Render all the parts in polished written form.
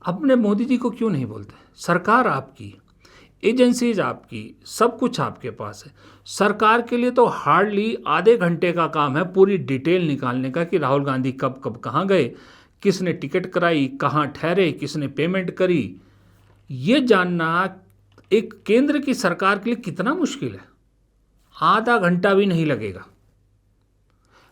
अपने मोदी जी को क्यों नहीं बोलते? सरकार आपकी, एजेंसीज आपकी, सब कुछ आपके पास है। सरकार के लिए तो हार्डली आधे घंटे का काम है पूरी डिटेल निकालने का कि राहुल गांधी कब कब कहाँ गए, किसने टिकट कराई, कहाँ ठहरे, किसने पेमेंट करी। ये जानना एक केंद्र की सरकार के लिए कितना मुश्किल है। आधा घंटा भी नहीं लगेगा,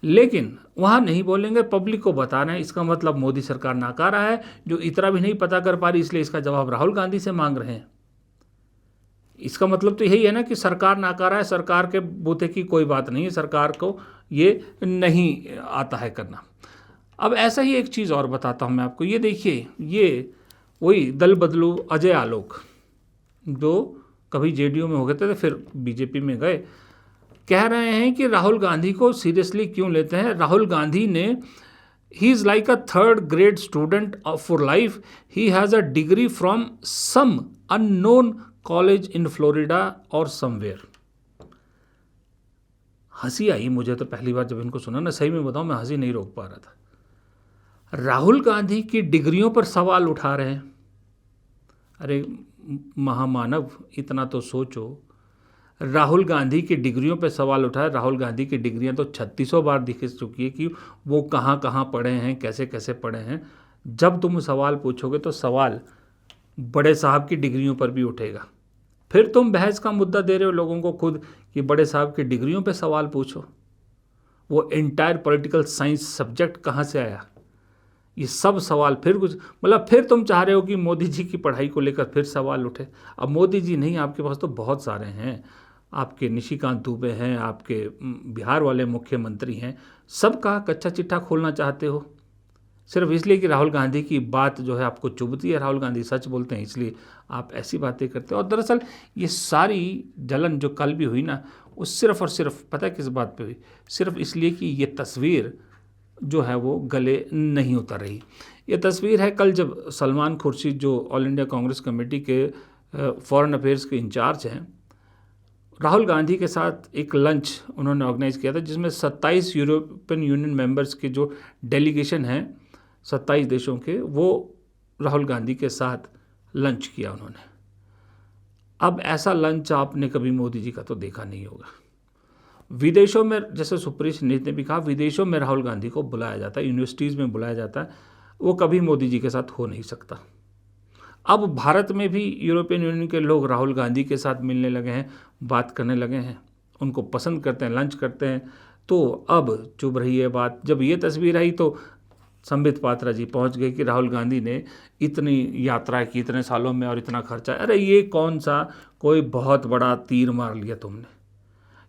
लेकिन वहाँ नहीं बोलेंगे, पब्लिक को बता रहे हैं। इसका मतलब मोदी सरकार नाकारा है, जो इतना भी नहीं पता कर पा रही, इसलिए इसका जवाब राहुल गांधी से मांग रहे हैं। इसका मतलब तो यही है ना कि सरकार नाकारा है, सरकार के बूते की कोई बात नहीं है, सरकार को ये नहीं आता है करना। अब ऐसा ही एक चीज़ और बताता हूँ मैं आपको। ये देखिए, ये वही दल बदलू अजय आलोक, जो कभी जेडीयू में हो गए थे फिर बीजेपी में गए, कह रहे हैं कि राहुल गांधी को सीरियसली क्यों लेते हैं। राहुल गांधी ने he is like a third grade student for life, he has a degree from some unknown college in Florida or somewhere. हंसी आई मुझे तो पहली बार जब इनको सुना ना, सही में बताऊं मैं हंसी नहीं रोक पा रहा था। राहुल गांधी की डिग्रियों पर सवाल उठा रहे हैं। अरे महामानव, इतना तो सोचो। राहुल गांधी की डिग्रियों पे सवाल उठाए। राहुल गांधी की डिग्रियां तो 3600 बार दिख चुकी है कि वो कहाँ कहाँ पढ़े हैं, कैसे कैसे पढ़े हैं। जब तुम सवाल पूछोगे तो सवाल बड़े साहब की डिग्रियों पर भी उठेगा। फिर तुम बहस का मुद्दा दे रहे हो लोगों को खुद कि बड़े साहब की डिग्रियों पे सवाल पूछो। वो एंटायर पॉलिटिकल साइंस सब्जेक्ट कहाँ से आया? ये सब सवाल फिर कुछ मतलब फिर तुम चाह रहे हो कि मोदी जी की पढ़ाई को लेकर फिर सवाल उठे। अब मोदी जी नहीं, आपके पास तो बहुत सारे हैं। आपके निशिकांत दुबे हैं, आपके बिहार वाले मुख्यमंत्री हैं। सबका कच्चा चिट्ठा खोलना चाहते हो सिर्फ इसलिए कि राहुल गांधी की बात जो है आपको चुभती है। राहुल गांधी सच बोलते हैं, इसलिए आप ऐसी बातें करते हो। और दरअसल ये सारी जलन जो कल भी हुई ना, वो सिर्फ और सिर्फ पता है किस बात पे हुई? सिर्फ इसलिए कि ये तस्वीर जो है वो गले नहीं उतर रही। ये तस्वीर है कल जब सलमान खुर्शीद, जो ऑल इंडिया कांग्रेस कमेटी के फॉरेन अफेयर्स के इंचार्ज हैं, राहुल गांधी के साथ एक लंच उन्होंने ऑर्गेनाइज किया था, जिसमें 27 यूरोपियन यूनियन मेंबर्स के जो डेलीगेशन हैं 27 देशों के, वो राहुल गांधी के साथ लंच किया उन्होंने। अब ऐसा लंच आपने कभी मोदी जी का तो देखा नहीं होगा। विदेशों में, जैसे सुप्रीत नीत ने भी कहा, विदेशों में राहुल गांधी को बुलाया जाता है, यूनिवर्सिटीज़ में बुलाया जाता है। वो कभी मोदी जी के साथ हो नहीं सकता। अब भारत में भी यूरोपियन यूनियन के लोग राहुल गांधी के साथ मिलने लगे हैं, बात करने लगे हैं, उनको पसंद करते हैं, लंच करते हैं। तो अब चुभ रही है बात। जब ये तस्वीर आई तो संबित पात्रा जी पहुंच गए कि राहुल गांधी ने इतनी यात्रा की इतने सालों में और इतना खर्चा। अरे ये कौन सा कोई बहुत बड़ा तीर मार लिया तुमने?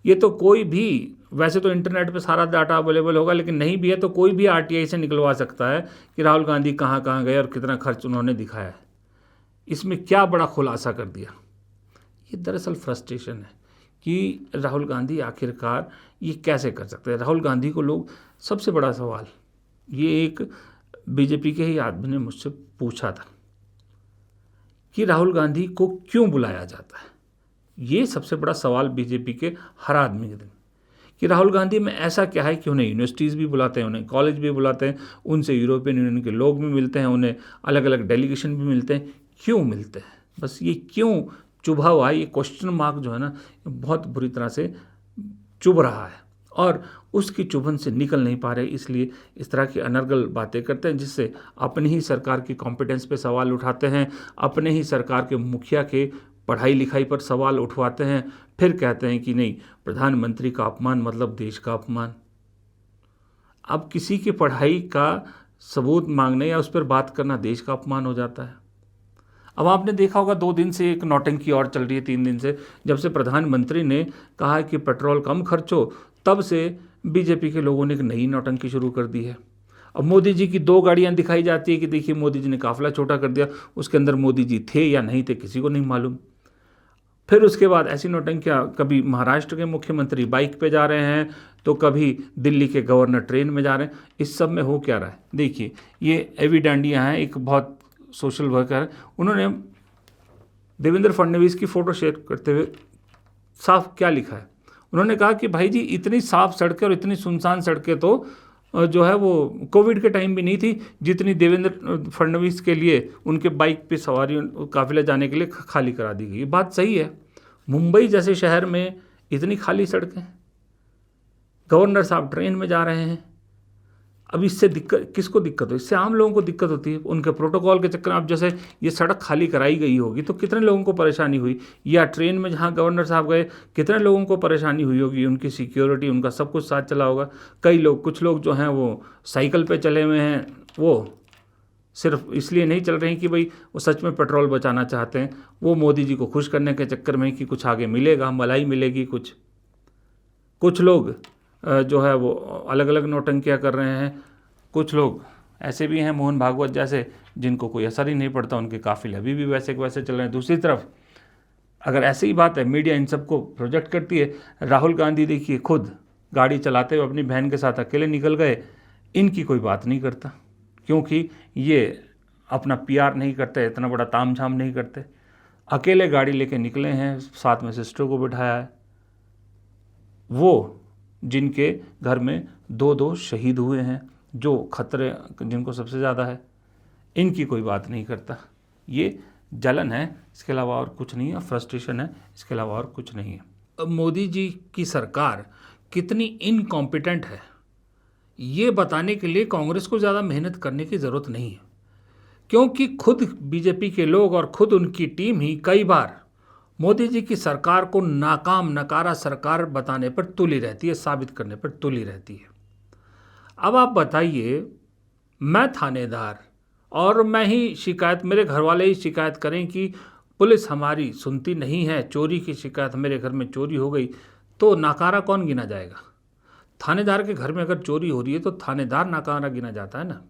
ये तो कोई भी, वैसे तो इंटरनेट पे सारा डाटा अवेलेबल होगा, लेकिन नहीं भी है तो कोई भी आरटीआई से निकलवा सकता है कि राहुल गांधी कहाँ कहाँ गए और कितना खर्च उन्होंने दिखाया है। इसमें क्या बड़ा खुलासा कर दिया? ये दरअसल फ्रस्ट्रेशन है कि राहुल गांधी आखिरकार ये कैसे कर सकते हैं। राहुल गांधी को लोग, सबसे बड़ा सवाल ये एक बीजेपी के ही आदमी ने मुझसे पूछा था कि राहुल गांधी को क्यों बुलाया जाता है। ये सबसे बड़ा सवाल बीजेपी के हर आदमी के दिन, कि राहुल गांधी में ऐसा क्या है कि उन्हें यूनिवर्सिटीज़ भी बुलाते हैं, उन्हें कॉलेज भी बुलाते हैं, उनसे यूरोपियन यूनियन के लोग भी मिलते हैं, उन्हें अलग अलग डेलीगेशन भी मिलते हैं। क्यों मिलते हैं? बस ये क्यों चुभा हुआ है, ये क्वेश्चन मार्क जो है ना, बहुत बुरी तरह से चुभ रहा है और उसकी चुभन से निकल नहीं पा रहे। इसलिए इस तरह की अनर्गल बातें करते हैं, जिससे अपनी ही सरकार की कॉम्पिटेंस पे सवाल उठाते हैं, अपने ही सरकार के मुखिया के पढ़ाई लिखाई पर सवाल उठवाते हैं, फिर कहते हैं कि नहीं, प्रधानमंत्री का अपमान मतलब देश का अपमान। अब किसी की पढ़ाई का सबूत मांगने या उस पर बात करना देश का अपमान हो जाता है। अब आपने देखा होगा 2 दिन से एक नौटंकी और चल रही है, 3 दिन से, जब से प्रधानमंत्री ने कहा कि पेट्रोल कम खर्चो, तब से बीजेपी के लोगों ने एक नई नौटंकी शुरू कर दी है। अब मोदी जी की 2 गाड़ियां दिखाई जाती है कि देखिए मोदी जी ने काफिला छोटा कर दिया, उसके अंदर मोदी जी थे या नहीं थे किसी को नहीं मालूम। फिर उसके बाद ऐसी नौटंकियां, कभी महाराष्ट्र के मुख्यमंत्री बाइक पे जा रहे हैं तो कभी दिल्ली के गवर्नर ट्रेन में जा रहे हैं। इस सब में हो क्या रहा है? देखिए, ये एवी डांडिया हैं, एक बहुत सोशल वर्कर, उन्होंने देवेंद्र फडणवीस की फ़ोटो शेयर करते हुए साफ क्या लिखा है? उन्होंने कहा कि भाई जी, इतनी साफ सड़कें और इतनी सुनसान सड़कें तो जो है वो कोविड के टाइम भी नहीं थी जितनी देवेंद्र फडणवीस के लिए उनके बाइक पे सवारी काफिला जाने के लिए खाली करा दी गई। बात सही है, मुंबई जैसे शहर में इतनी खाली सड़कें, गवर्नर साहब ट्रेन में जा रहे हैं। अब इससे दिक्कत किसको दिक्कत हो? इससे आम लोगों को दिक्कत होती है उनके प्रोटोकॉल के चक्कर में। अब जैसे ये सड़क खाली कराई गई होगी तो कितने लोगों को परेशानी हुई, या ट्रेन में जहाँ गवर्नर साहब गए कितने लोगों को परेशानी हुई होगी, उनकी सिक्योरिटी उनका सब कुछ साथ चला होगा। कई लोग, कुछ लोग जो हैं वो साइकिल पे चले हुए हैं, वो सिर्फ इसलिए नहीं चल रहे हैं कि भाई वो सच में पेट्रोल बचाना चाहते हैं, वो मोदी जी को खुश करने के चक्कर में कि कुछ आगे मिलेगा, मलाई मिलेगी। कुछ लोग जो है वो अलग अलग नौटंकियाँ कर रहे हैं। कुछ लोग ऐसे भी हैं मोहन भागवत जैसे, जिनको कोई असर ही नहीं पड़ता, उनके काफिले अभी भी वैसे के वैसे चल रहे हैं। दूसरी तरफ अगर ऐसी ही बात है, मीडिया इन सबको प्रोजेक्ट करती है। राहुल गांधी देखिए खुद गाड़ी चलाते हुए अपनी बहन के साथ अकेले निकल गए, इनकी कोई बात नहीं करता, क्योंकि ये अपना PR नहीं करते, इतना बड़ा ताम झाम नहीं करते। अकेले गाड़ी लेके निकले हैं, साथ में सिस्टर को बिठाया है। वो जिनके घर में 2-2 शहीद हुए हैं, जो खतरे जिनको सबसे ज़्यादा है, इनकी कोई बात नहीं करता। ये जलन है, इसके अलावा और कुछ नहीं है, फ्रस्ट्रेशन है, इसके अलावा और कुछ नहीं है। अब मोदी जी की सरकार कितनी इनकॉम्पिटेंट है ये बताने के लिए कांग्रेस को ज़्यादा मेहनत करने की ज़रूरत नहीं है, क्योंकि खुद बीजेपी के लोग और खुद उनकी टीम ही कई बार मोदी जी की सरकार को नाकाम नकारा सरकार बताने पर तुली रहती है, साबित करने पर तुली रहती है। अब आप बताइए, मैं थानेदार और मैं ही शिकायत, मेरे घर वाले ही शिकायत करें कि पुलिस हमारी सुनती नहीं है, चोरी की शिकायत, मेरे घर में चोरी हो गई, तो नाकारा कौन गिना जाएगा? थानेदार के घर में अगर चोरी हो रही है तो थानेदार नाकारा गिना जाता है ना,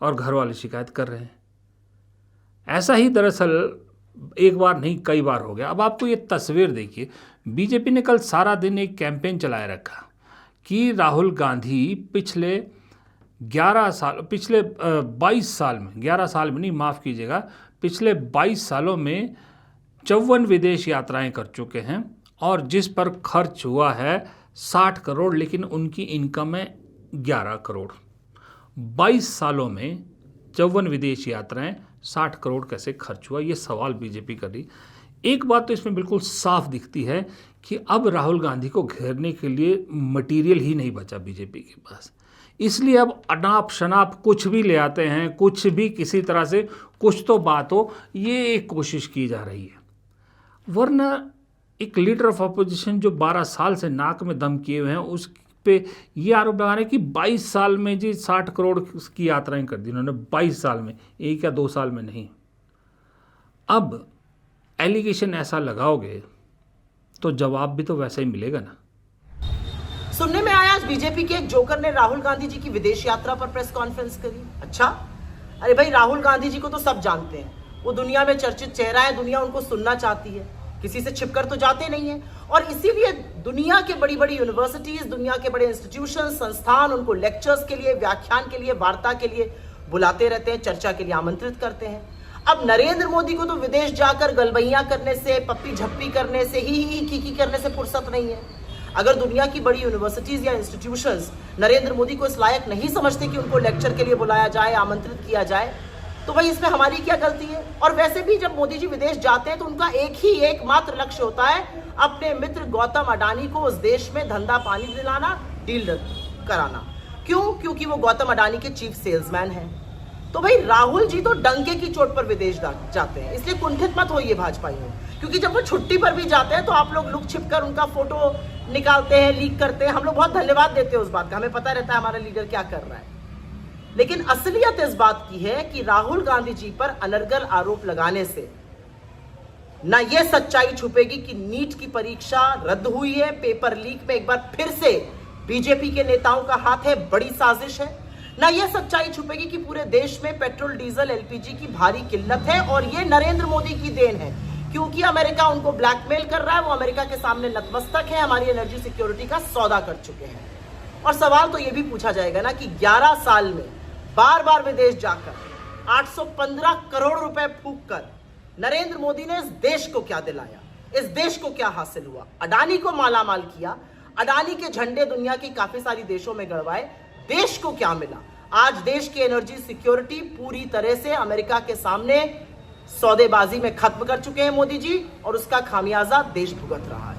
और घर वाले शिकायत कर रहे हैं। ऐसा ही दरअसल एक बार नहीं कई बार हो गया। अब आपको ये तस्वीर देखिए, बीजेपी ने कल सारा दिन एक कैंपेन चलाए रखा कि राहुल गांधी पिछले 22 साल में, 11 साल में नहीं, माफ़ कीजिएगा, पिछले 22 सालों में 54 विदेश यात्राएं कर चुके हैं, और जिस पर खर्च हुआ है 60 करोड़, लेकिन उनकी इनकम है 11 करोड़। 22 सालों में 54 विदेश यात्राएं, 60 करोड़ कैसे खर्च हुआ, ये सवाल बीजेपी कर रही। एक बात तो इसमें बिल्कुल साफ दिखती है कि अब राहुल गांधी को घेरने के लिए मटेरियल ही नहीं बचा बीजेपी के पास, इसलिए अब अनाप शनाप कुछ भी ले आते हैं, कुछ भी किसी तरह से कुछ तो बात हो, ये एक कोशिश की जा रही है। वरना एक लीडर ऑफ अपोजिशन जो 12 साल से नाक में दम किए हुए हैं, उस पे ये आरोप लगा रहे हैं कि 22 साल में जी 60 करोड़ की यात्राएं कर दी उन्होंने, 22 साल में, 1 या 2 साल में नहीं। अब एलिगेशन ऐसा लगाओगे तो जवाब भी तो वैसा ही मिलेगा ना। सुनने में आया आज बीजेपी के एक जोकर ने राहुल गांधी जी की विदेश यात्रा पर प्रेस कॉन्फ्रेंस करी। अच्छा, अरे भाई, राहुल गांधी जी को तो सब जानते हैं, वो दुनिया में चर्चित चेहरा है, दुनिया उनको सुनना चाहती है, किसी से छिपकर तो जाते नहीं है, और इसीलिए दुनिया के बड़ी बड़ी यूनिवर्सिटीज, दुनिया के बड़े इंस्टीट्यूशन, संस्थान उनको लेक्चर्स के लिए, व्याख्यान के लिए, वार्ता के लिए बुलाते रहते हैं, चर्चा के लिए आमंत्रित करते हैं। अब नरेंद्र मोदी को तो विदेश जाकर गलबैया करने से, पप्पी झप्पी करने से, ही की करने से फुर्सत नहीं है। अगर दुनिया की बड़ी यूनिवर्सिटीज या इंस्टीट्यूशंस नरेंद्र मोदी को इस लायक नहीं समझते कि उनको लेक्चर के लिए बुलाया जाए, आमंत्रित किया जाए, तो भाई इसमें हमारी क्या गलती है। और वैसे भी जब मोदी जी विदेश जाते हैं तो उनका एकमात्र लक्ष्य होता है अपने मित्र गौतम अडानी को उस देश में धंधा पानी दिलाना, डील कराना। क्यों? क्योंकि वो गौतम अडानी के चीफ सेल्समैन हैं। तो भाई राहुल जी तो डंके की चोट पर विदेश जाते हैं, इसलिए कुंठित मत होइए भाजपाइयों, क्योंकि जब वो छुट्टी पर भी जाते हैं तो आप लोग लुक छिप कर उनका फोटो निकालते हैं, लीक करते हैं। हम लोग बहुत धन्यवाद देते हैं उस बात का, हमें पता रहता है हमारा लीडर क्या कर रहा है। लेकिन असलियत इस बात की है कि राहुल गांधी जी पर अनर्गल आरोप लगाने से ना ये सच्चाई छुपेगी कि नीट की परीक्षा रद्द हुई है, पेपर लीक में एक बार फिर से बीजेपी के नेताओं का हाथ है, बड़ी साजिश है, ना ये सच्चाई छुपेगी कि पूरे देश में पेट्रोल, डीजल, एलपीजी की भारी किल्लत है और ये नरेंद्र मोदी की देन है, क्योंकि अमेरिका उनको ब्लैकमेल कर रहा है, वो अमेरिका के सामने नतमस्तक है, हमारी एनर्जी सिक्योरिटी का सौदा कर चुके हैं। और सवाल तो ये भी पूछा जाएगा ना कि 11 साल में बार बार विदेश जाकर 815 करोड़ रुपए फूंक कर नरेंद्र मोदी ने इस देश को क्या दिलाया, इस देश को क्या हासिल हुआ। अडानी को मालामाल किया, अडानी के झंडे दुनिया की काफी सारी देशों में गड़वाए, देश को क्या मिला? आज देश की एनर्जी सिक्योरिटी पूरी तरह से अमेरिका के सामने सौदेबाजी में खत्म कर चुके हैं मोदी जी, और उसका खामियाजा देश भुगत रहा है।